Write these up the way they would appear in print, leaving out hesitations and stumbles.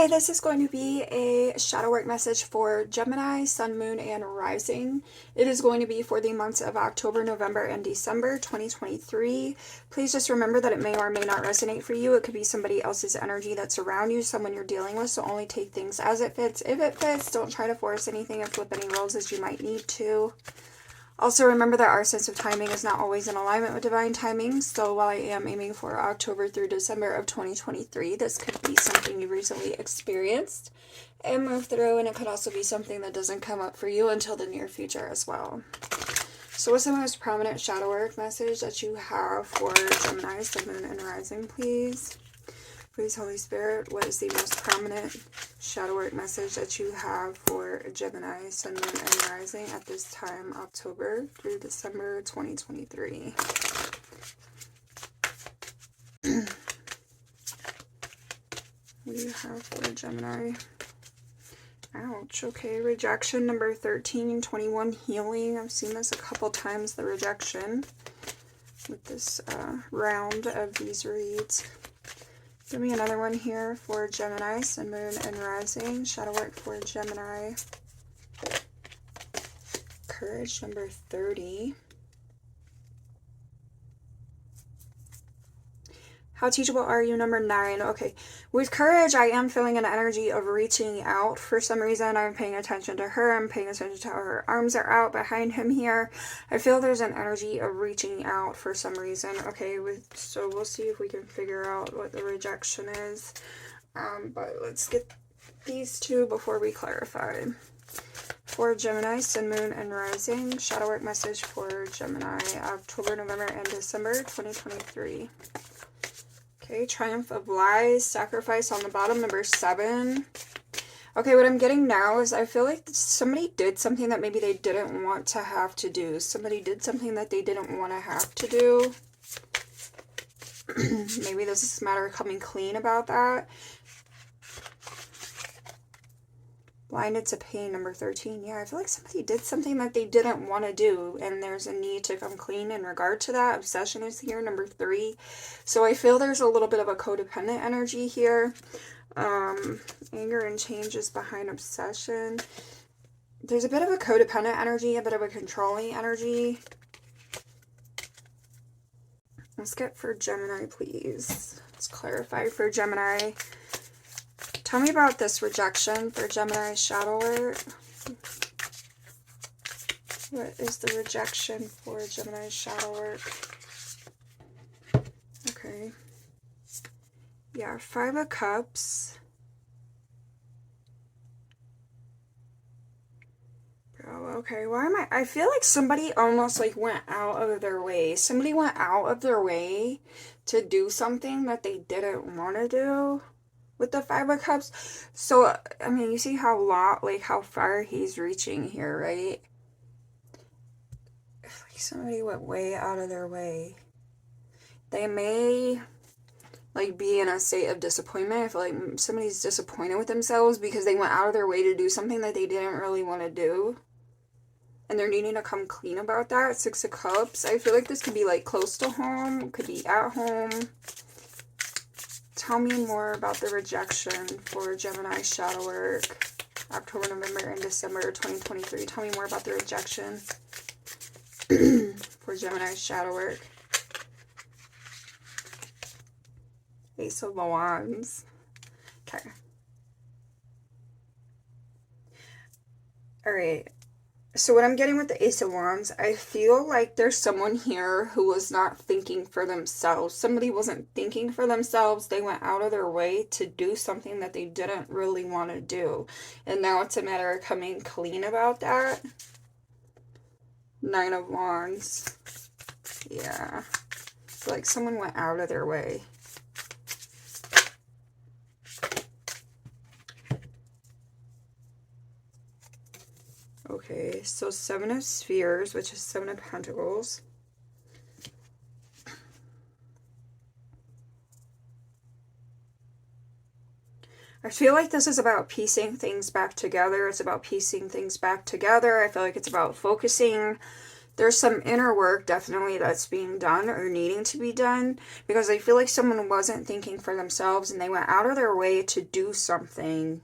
Hi, this is going to be a shadow work message for Gemini, Sun, Moon, and Rising. It is going to be for the months of October, November, and December 2023. Please just remember that it may or may not resonate for you. It could be somebody else's energy that's around you, someone you're dealing with, so only take things as it fits. If it fits, don't try to force anything and flip any roles as you might need to. Also, remember that our sense of timing is not always in alignment with divine timing, so while I am aiming for October through December of 2023, this could be something you recently experienced and moved through, and it could also be something that doesn't come up for you until the near future as well. So what's the most prominent shadow work message that you have for Gemini, Sun, Moon, and Rising, please? Please, Holy Spirit, what is the most prominent shadow work message that you have for Gemini, Sun, Moon, and Rising at this time, October through December 2023? What do you have for Gemini? Ouch. Okay, rejection number 13, 21, healing. I've seen this a couple times, the rejection, with this round of these reads. Give me another one here for Gemini, Sun, Moon, and Rising. Shadow work for Gemini. Courage, number 30. How teachable are you, number 9? Okay, with courage, I am feeling an energy of reaching out. For some reason, I'm paying attention to her. I'm paying attention to how her arms are out behind him here. I feel there's an energy of reaching out for some reason. Okay, so we'll see if we can figure out what the rejection is. But let's get these two before we clarify. For Gemini, Sun, Moon, and Rising, shadow work message for Gemini, October, November, and December 2023. Okay, Triumph of Lies, Sacrifice on the bottom, number 7. Okay, what I'm getting now is I feel like somebody did something that maybe they didn't want to have to do. Somebody did something that they didn't want to have to do. Maybe this is a matter of coming clean about that. Blinded to Pain, number 13. Yeah, I feel like somebody did something that they didn't want to do, and there's a need to come clean in regard to that. Obsession is here, number 3. So I feel there's a little bit of a codependent energy here. Anger and change is behind obsession. There's a bit of a codependent energy, a bit of a controlling energy. Let's get for Gemini, please. Let's clarify for Gemini. Tell me about this rejection for Gemini shadow work. What is the rejection for Gemini shadow work? Okay. Yeah, 5 of Cups. Oh, okay. Why am I feel like somebody almost like went out of their way. Somebody went out of their way to do something that they didn't want to do. With the 5 of Cups. So, I mean, you see how far he's reaching here, right? Like somebody went way out of their way. They may, like, be in a state of disappointment. I feel like somebody's disappointed with themselves because they went out of their way to do something that they didn't really want to do. And they're needing to come clean about that. 6 of Cups. I feel like this could be, like, close to home. Could be at home. Tell me more about the rejection for Gemini shadow work, October, November, and December 2023. Tell me more about the rejection for Gemini shadow work. Ace of Wands. Okay. Alright. So what I'm getting with the Ace of Wands, I feel like there's someone here who was not thinking for themselves. Somebody wasn't thinking for themselves. They went out of their way to do something that they didn't really want to do. And now it's a matter of coming clean about that. 9 of Wands. Yeah. Like someone went out of their way. Okay, so 7 of Spheres, which is 7 of Pentacles. I feel like this is about piecing things back together. It's about piecing things back together. I feel like it's about focusing There's some inner work definitely that's being done or needing to be done, because I feel like someone wasn't thinking for themselves and they went out of their way to do something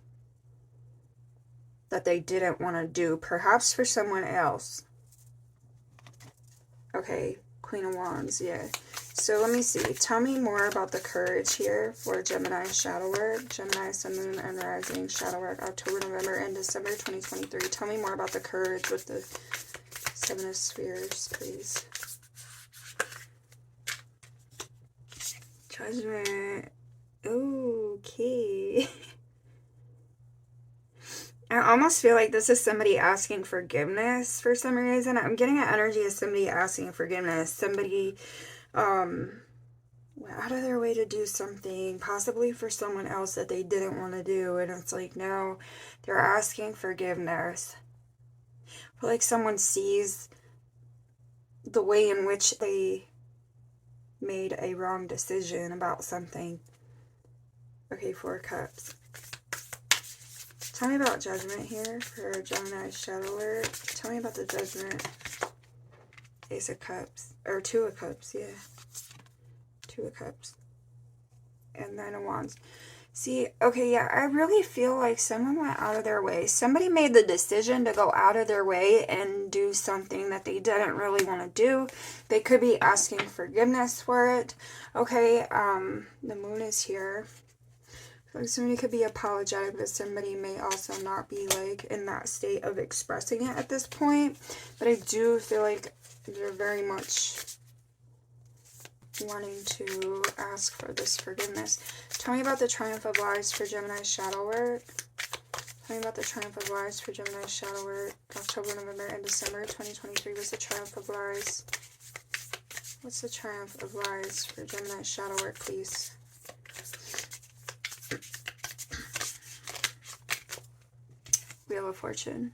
that they didn't want to do, perhaps for someone else. Okay, Queen of Wands, yeah. So let me see. Tell me more about the courage here for Gemini shadow work. Gemini, Sun, Moon, and Rising shadow work, October, November, and December 2023. Tell me more about the courage with the Seven of Spheres, please. Judgment. Okay. I almost feel like this is somebody asking forgiveness for some reason. I'm getting an energy of somebody asking forgiveness. Somebody went out of their way to do something, possibly for someone else that they didn't want to do. And it's like, now they're asking forgiveness. I feel like someone sees the way in which they made a wrong decision about something. Okay, Four of Cups. Tell me about judgment here for Gemini shadow work. Tell me about the judgment. Ace of Cups. Or Two of Cups, yeah. Two of Cups. And Nine of Wands. See, okay, yeah, I really feel like someone went out of their way. Somebody made the decision to go out of their way and do something that they didn't really want to do. They could be asking forgiveness for it. Okay, the moon is here. Like somebody could be apologetic, but somebody may also not be like in that state of expressing it at this point. But I do feel like they're very much wanting to ask for this forgiveness. Tell me about the Triumph of Lies for Gemini shadow work. Tell me about the Triumph of Lies for Gemini shadow work. October, November, and December 2023. What's the Triumph of Lies? What's the Triumph of Lies for Gemini shadow work, please? Wheel of Fortune.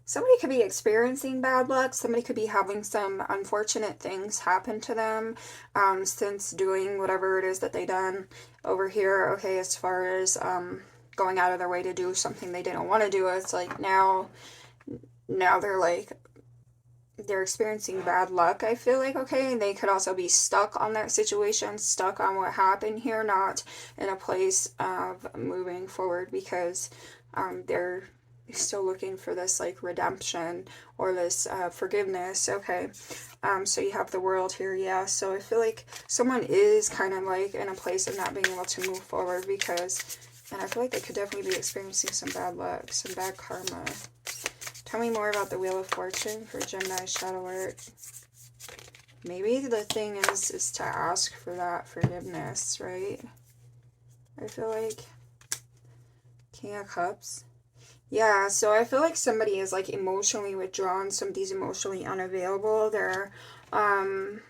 Somebody could be experiencing bad luck. Somebody could be having some unfortunate things happen to them since doing whatever it is that they done over here. Okay, as far as going out of their way to do something they didn't want to do, it's like now they're like, they're experiencing bad luck, I feel like, okay? And they could also be stuck on that situation, stuck on what happened here, not in a place of moving forward, because they're still looking for this, like, redemption or this forgiveness, okay? So you have the World here, yeah. So I feel like someone is kind of, like, in a place of not being able to move forward because, and I feel like they could definitely be experiencing some bad luck, some bad karma. Tell me more about the Wheel of Fortune for Gemini shadow work. Maybe the thing is to ask for that forgiveness, right? I feel like King of Cups. Yeah, so I feel like somebody is like emotionally withdrawn. Somebody's emotionally unavailable. They're like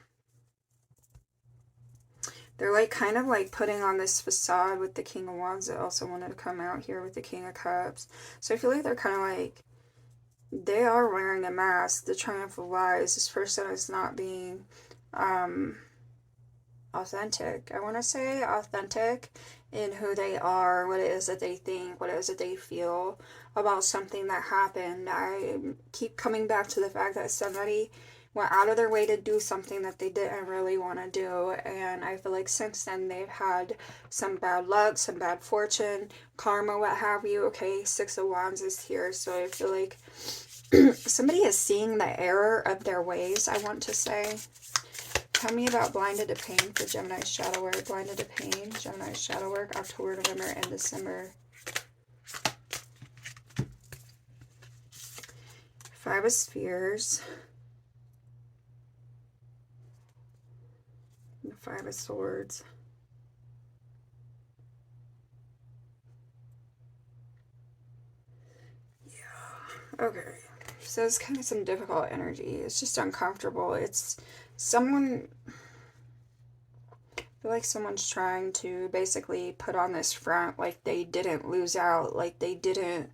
kind of like putting on this facade with the King of Wands that also wanted to come out here with the King of Cups. So I feel like they're kind of like, they are wearing a mask. The Triumph of Lies. This person is not being authentic. I want to say authentic in who they are, what it is that they think, what it is that they feel about something that happened. I keep coming back to the fact that somebody went out of their way to do something that they didn't really want to do, and I feel like since then they've had some bad luck, some bad fortune, karma, what have you. Okay, Six of Wands is here, so I feel like somebody is seeing the error of their ways, I want to say. Tell me about Blinded to Pain for Gemini shadow work. Blinded to Pain, Gemini shadow work, October, November, and December. Five of Spheres. And Five of Swords. Yeah. Okay. So it's kind of some difficult energy. It's just uncomfortable. It's someone, I feel like someone's trying to basically put on this front like they didn't lose out, like they didn't,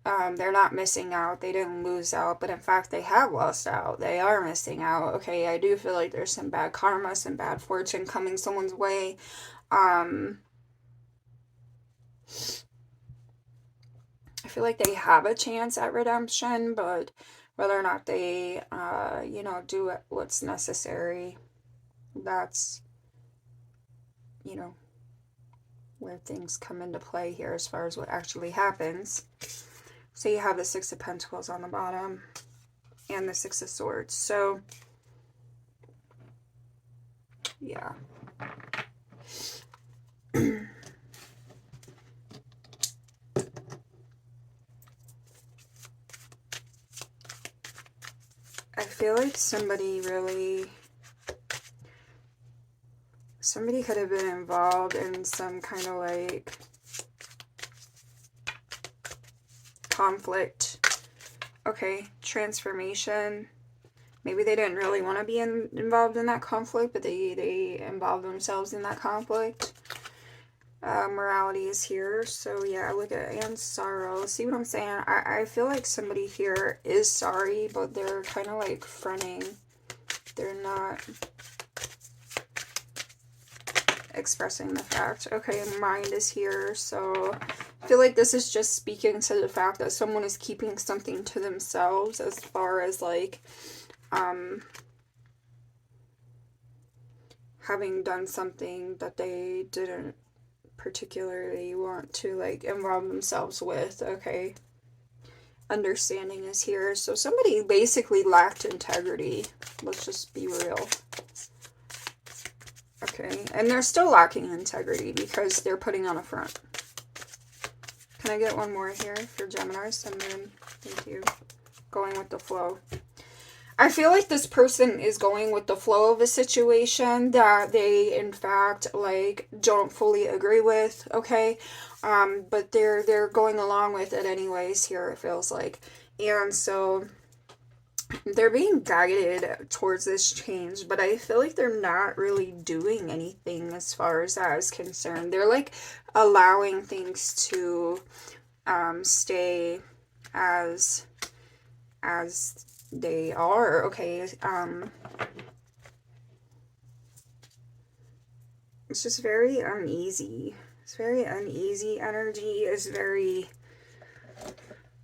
they're not missing out, they didn't lose out, but in fact they have lost out, they are missing out. Okay, I do feel like there's some bad karma, some bad fortune coming someone's way. I feel like they have a chance at redemption, but whether or not they, you know, do what's necessary, that's, you know, where things come into play here as far as what actually happens. So you have the Six of Pentacles on the bottom and the Six of Swords. So, yeah. I feel like somebody could have been involved in some kind of like conflict. Okay, transformation. Maybe they didn't really want to be involved in that conflict, but they involved themselves in that conflict. Morality is here. So yeah, look at, and sorrow. See what I'm saying? I feel like somebody here is sorry, but they're kind of like fronting. They're not expressing the fact. Okay, mind is here. So I feel like this is just speaking to the fact that someone is keeping something to themselves as far as like having done something that they didn't particularly want to like involve themselves with. Okay, understanding is here. So somebody basically lacked integrity. Let's just be real. Okay, and they're still lacking integrity because they're putting on a front. Can I get one more here for Gemini, Sun, Moon? Thank you. Going with the flow. I feel like this person is going with the flow of a situation that they, in fact, like, don't fully agree with, okay? But they're going along with it anyways here, it feels like. And so they're being guided towards this change, but I feel like they're not really doing anything as far as that is concerned. They're like allowing things to stay as they are. Okay, it's just very uneasy. It's very uneasy energy. It's very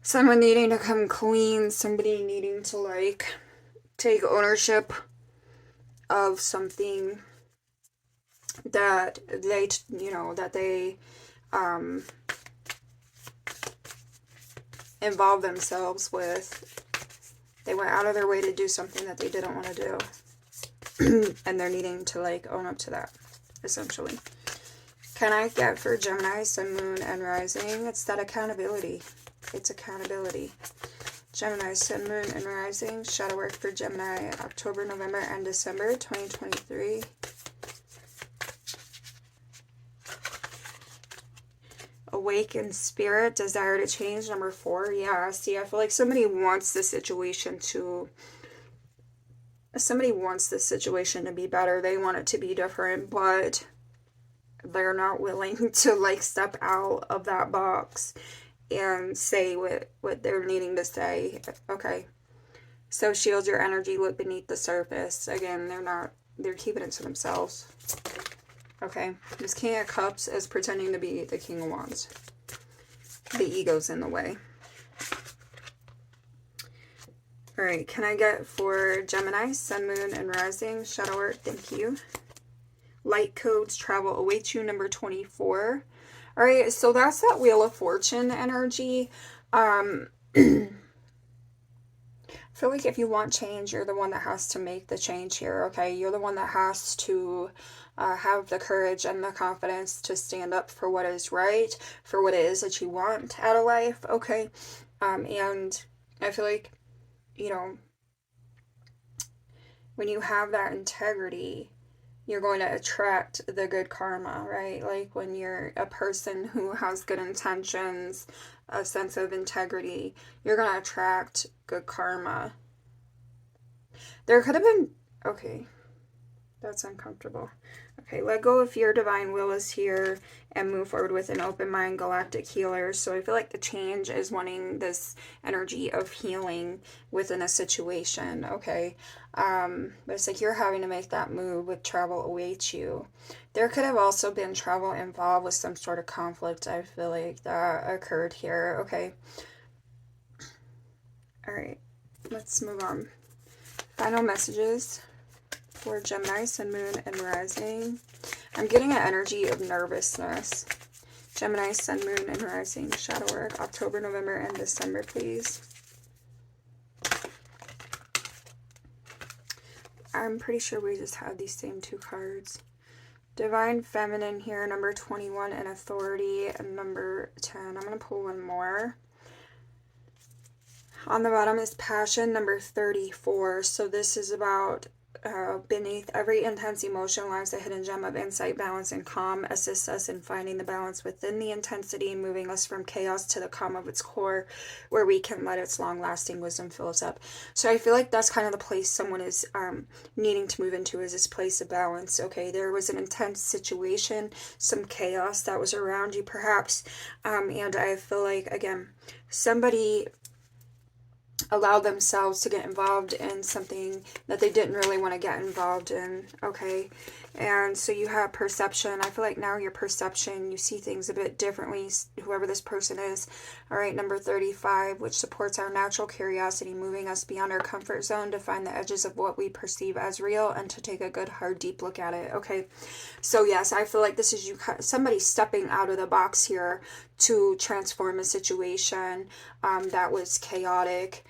someone needing to come clean, somebody needing to like take ownership of something that they, you know, that they involve themselves with. They went out of their way to do something that they didn't want to do. And they're needing to like own up to that, essentially. Can I get for Gemini, Sun, Moon, and Rising? It's that accountability. It's accountability. Gemini, Sun, Moon, and Rising. Shadow work for Gemini, October, November, and December 2023. Awakened spirit, desire to change, number 4. Yeah, see, I feel like somebody wants the situation to be better. They want it to be different, but they're not willing to like step out of that box and say what they're needing to say. Okay, so shield your energy, look beneath the surface. Again, they're keeping it to themselves. Okay, this King of Cups is pretending to be the King of Wands. The ego's in the way. Alright, can I get for Gemini, Sun, Moon, and Rising? Shadow Art, thank you. Light codes, travel awaits you, number 24. Alright, so that's that Wheel of Fortune energy. I feel like if you want change, you're the one that has to make the change here, okay? You're the one that has to have the courage and the confidence to stand up for what is right, for what it is that you want out of life, okay? And I feel like, you know, when you have that integrity, you're going to attract the good karma, right? Like when you're a person who has good intentions, a sense of integrity, you're going to attract good karma. There could have been, okay, That's uncomfortable. Okay, let go of fear, divine will is here, and move forward with an open mind, galactic healer. So I feel like the change is wanting this energy of healing within a situation, okay? But it's like you're having to make that move with travel awaits you. There could have also been travel involved with some sort of conflict, I feel like, that occurred here, okay? All right, let's move on. Final messages for Gemini, Sun, Moon, and Rising. I'm getting an energy of nervousness. Gemini, Sun, Moon, and Rising. Shadow work. October, November, and December, please. I'm pretty sure we just had these same two cards. Divine Feminine here, number 21, and Authority, and number 10. I'm going to pull one more. On the bottom is Passion, number 34. So this is about beneath every intense emotion lies a hidden gem of insight, balance, and calm. Assists us in finding the balance within the intensity, moving us from chaos to the calm of its core, where we can let its long-lasting wisdom fill us up. So I feel like that's kind of the place someone is needing to move into, is this place of balance. Okay, there was an intense situation, some chaos that was around you perhaps, and I feel like, again, somebody allow themselves to get involved in something that they didn't really want to get involved in, okay? And so you have perception. I feel like now your perception, you see things a bit differently, whoever this person is. All right, number 35, which supports our natural curiosity, moving us beyond our comfort zone to find the edges of what we perceive as real and to take a good, hard, deep look at it, okay? So yes, I feel like this is you, somebody stepping out of the box here to transform a situation that was chaotic.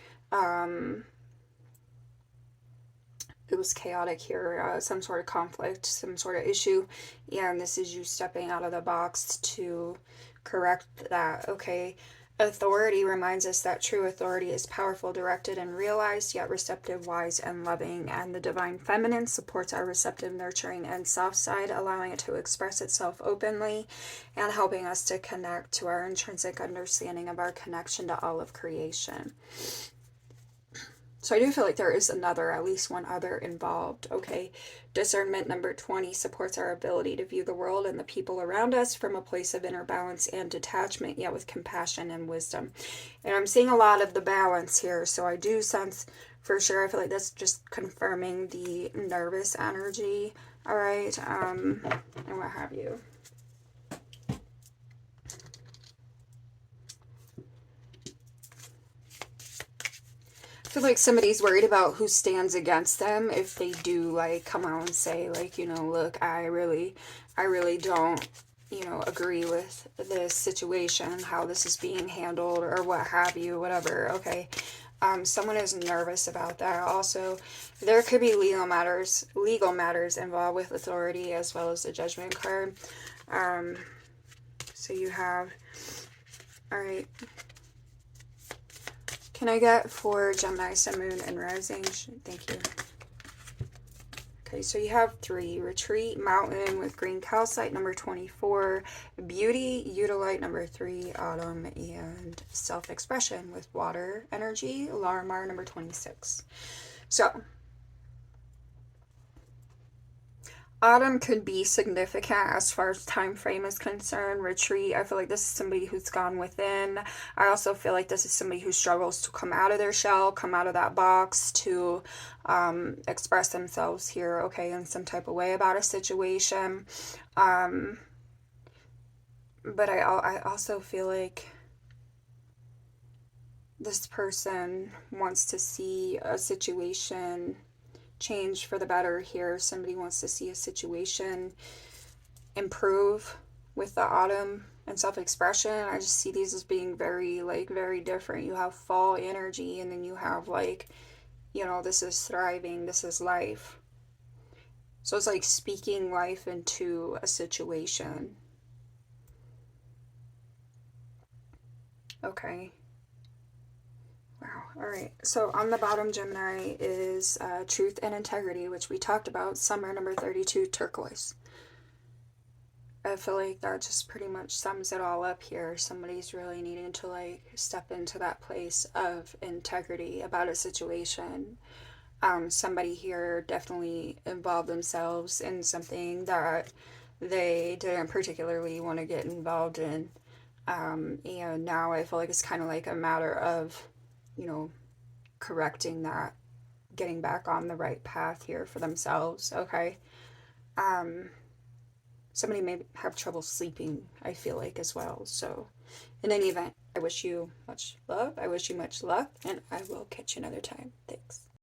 It was chaotic here, some sort of conflict, some sort of issue, and this is you stepping out of the box to correct that, okay? Authority reminds us that true authority is powerful, directed, and realized, yet receptive, wise, and loving. And the divine feminine supports our receptive, nurturing, and soft side, allowing it to express itself openly and helping us to connect to our intrinsic understanding of our connection to all of creation. So I do feel like there is another, at least one other involved, okay? Discernment, number 20, supports our ability to view the world and the people around us from a place of inner balance and detachment, yet with compassion and wisdom. And I'm seeing a lot of the balance here, so I do sense, for sure, I feel like that's just confirming the nervous energy, all right? And what have you. I feel like somebody's worried about who stands against them if they do, like, come out and say, like, you know, look, I really don't, you know, agree with this situation, how this is being handled, or what have you, whatever, okay? Someone is nervous about that. Also, there could be legal matters involved with authority, as well as the Judgment card. So you have, all right. Can I get for Gemini, Sun, Moon, and Rising? Thank you. Okay, so you have 3. Retreat, Mountain with green calcite, number 24. Beauty, Eudolite, number 3. Autumn, and Self-Expression with water energy, Larimar, number 26. So, Autumn could be significant as far as time frame is concerned. Retreat, I feel like this is somebody who's gone within. I also feel like this is somebody who struggles to come out of their shell, come out of that box, to express themselves here, okay, in some type of way about a situation. But I also feel like this person wants to see a situation change for the better here. Somebody wants to see a situation improve with the autumn and self-expression. I just see these as being very, like, very different. You have fall energy, and then you have, like, you know, this is thriving, this is life. So it's like speaking life into a situation. Okay. Wow. All right. So on the bottom, Gemini, is Truth and Integrity, which we talked about. Summer, number 32, turquoise. I feel like that just pretty much sums it all up here. Somebody's really needing to, like, step into that place of integrity about a situation. Somebody here definitely involved themselves in something that they didn't particularly want to get involved in. And now I feel like it's kind of like a matter of, you know, correcting that, getting back on the right path here for themselves. Okay. Um, Somebody may have trouble sleeping, I feel like, as well. So, in any event, I wish you much love. I wish you much luck, and I will catch you another time. Thanks.